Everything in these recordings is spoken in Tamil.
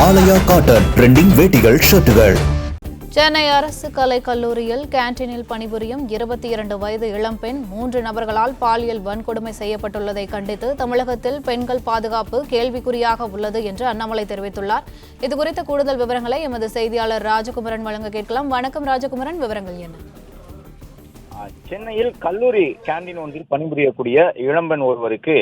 ஆலயா காட்டன் ட்ரெண்டிங் வேட்டிகள் ஷர்ட்டுகள். சென்னை அரசு கலைக் கல்லூரியில் கேண்டீனில் பணிபுரியும் 22 வயது இளம்பெண் 3 நபர்களால் பாலியல் வன்கொடுமை செய்யப்பட்டுள்ளதை கண்டித்து தமிழகத்தில் பெண்கள் பாதுகாப்பு கேள்விக்குறியாக உள்ளது என்று அண்ணாமலை தெரிவித்துள்ளார். இதுகுறித்த கூடுதல் விவரங்களை எமது செய்தியாளர் ராஜகுமரன் வழங்க கேட்கலாம். வணக்கம் ராஜகுமரன், விவரங்கள் என்ன? சென்னையில் கல்லூரி கேண்டீன் ஒன்றில் பணிபுரியக்கூடிய இளம்பெண் ஒருவருக்கு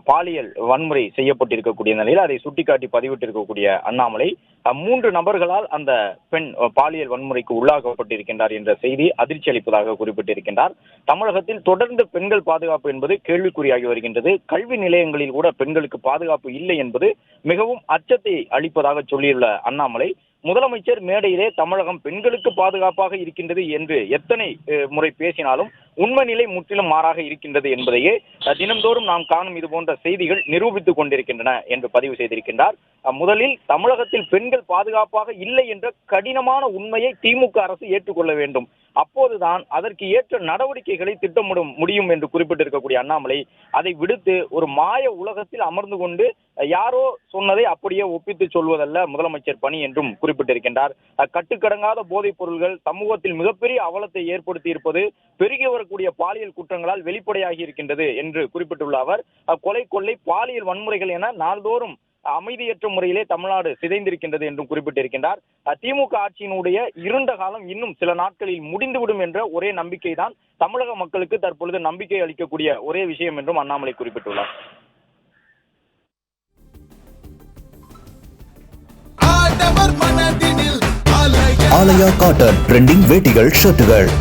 பாலியல் வன்முறை செய்யப்பட்டிருக்கக்கூடிய நிலையில் அதை சுட்டிக்காட்டி பதிவிட்டிருக்கக்கூடிய அண்ணாமலை 3 நபர்களால் அந்த பெண் பாலியல் வன்முறைக்கு உள்ளாக்கப்பட்டிருக்கின்றார் என்ற செய்தி அதிர்ச்சி அளிப்பதாக குறிப்பிட்டிருக்கின்றார். தமிழகத்தில் தொடர்ந்து பெண்கள் பாதுகாப்பு என்பது கேள்விக்குறியாகி வருகின்றது. கல்வி நிலையங்களில் கூட பெண்களுக்கு பாதுகாப்பு இல்லை என்பது மிகவும் அச்சத்தை அளிப்பதாக சொல்லியுள்ள அண்ணாமலை, முதலமைச்சர் மேடையிலே தமிழகம் பெண்களுக்கு பாதுகாப்பாக இருக்கின்றது என்று எத்தனை முறை பேசினாலும் உண்மை நிலை முற்றிலும் மாறாக இருக்கின்றது என்பதையே தினந்தோறும் நாம் காணும் இது போன்ற செய்திகள் நிரூபித்துக் கொண்டிருக்கின்றன என்று பதிவு செய்திருக்கின்றார். முதலில் தமிழகத்தில் பெண்கள் பாதுகாப்பாக இல்லை என்ற கடினமான உண்மையை திமுக அரசு ஏற்றுக்கொள்ள வேண்டும். அப்போதுதான் அதற்கு ஏற்ற நடவடிக்கைகளை திட்டமிட முடியும் என்று குறிப்பிட்டிருக்கக்கூடிய அண்ணாமலை, அதை விடுத்து ஒரு மாய உலகத்தில் அமர்ந்து கொண்டு யாரோ சொன்னதை அப்படியே ஒப்பித்து சொல்வதல்ல முதலமைச்சர் பணி என்றும் குறிப்பிட்டிருக்கின்றார். கட்டுக்கடங்காத போதைப் பொருள்கள் சமூகத்தில் மிகப்பெரிய அவலத்தை ஏற்படுத்தி இருப்பது பெருகி வரக்கூடிய பாலியல் குற்றங்களால் வெளிப்படையாகி இருக்கின்றது என்று குறிப்பிட்டுள்ள அவர், கொலை, கொள்ளை, பாலியல் வன்முறைகள் என நாள்தோறும் அமைதியற்ற முறையிலே தமிழ்நாடு சிதைந்திருக்கின்றது என்றும் குறிப்பிட்டிருக்கின்றார். திமுக ஆட்சியினுடைய இருண்ட காலம் இன்னும் சில நாட்களில் முடிந்துவிடும் என்ற ஒரே நம்பிக்கை தான் தமிழக மக்களுக்கு தற்பொழுது நம்பிக்கை அளிக்கக்கூடிய ஒரே விஷயம் என்றும் அண்ணாமலை குறிப்பிட்டுள்ளார். ஆலயா காட்டன் ட்ரெண்டிங் வேட்டிகள் ஷர்ட்டுகள்.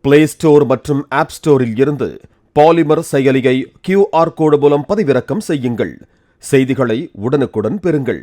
பிளே ஸ்டோர் மற்றும் ஆப் ஸ்டோரில் இருந்து பாலிமர் செயலியை QR கோடு மூலம் பதிவிறக்கம் செய்யுங்கள். செய்திகளை உடனுக்குடன் பெறுங்கள்.